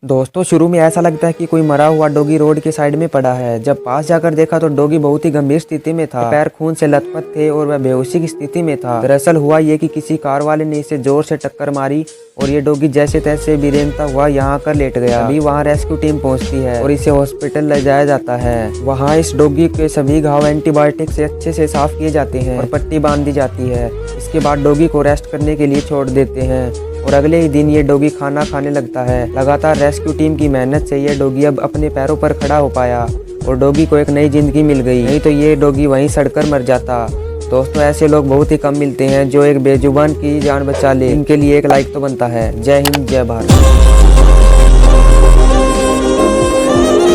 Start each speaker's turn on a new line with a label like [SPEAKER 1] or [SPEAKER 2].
[SPEAKER 1] दोस्तों शुरू में ऐसा लगता है कि कोई मरा हुआ डॉगी रोड के साइड में पड़ा है। जब पास जाकर देखा तो डॉगी बहुत ही गंभीर स्थिति में था। पैर खून से लथपथ थे और वह बेहोशी की स्थिति में था। दरअसल हुआ ये कि किसी कार वाले ने इसे जोर से टक्कर मारी और ये डॉगी जैसे तैसे बेरेंगता हुआ यहाँ कर लेट गया। अभी वहाँ रेस्क्यू टीम पहुँचती है और इसे हॉस्पिटल ले जाया जाता है। वहाँ इस डॉगी के सभी घाव एंटीबायोटिक से अच्छे से साफ किए जाते हैं और पट्टी बांध दी जाती है। इसके बाद डॉगी को रेस्ट करने के लिए छोड़ देते हैं और अगले ही दिन ये डॉगी खाना खाने लगता है। लगातार रेस्क्यू टीम की मेहनत से ये डॉगी अब अपने पैरों पर खड़ा हो पाया और डॉगी को एक नई जिंदगी मिल गई, नहीं तो ये डॉगी वहीं सड़कर मर जाता। दोस्तों ऐसे लोग बहुत ही कम मिलते हैं जो एक बेजुबान की जान बचा ले। इनके लिए एक लाइक तो बनता है। जय हिंद, जय भारत।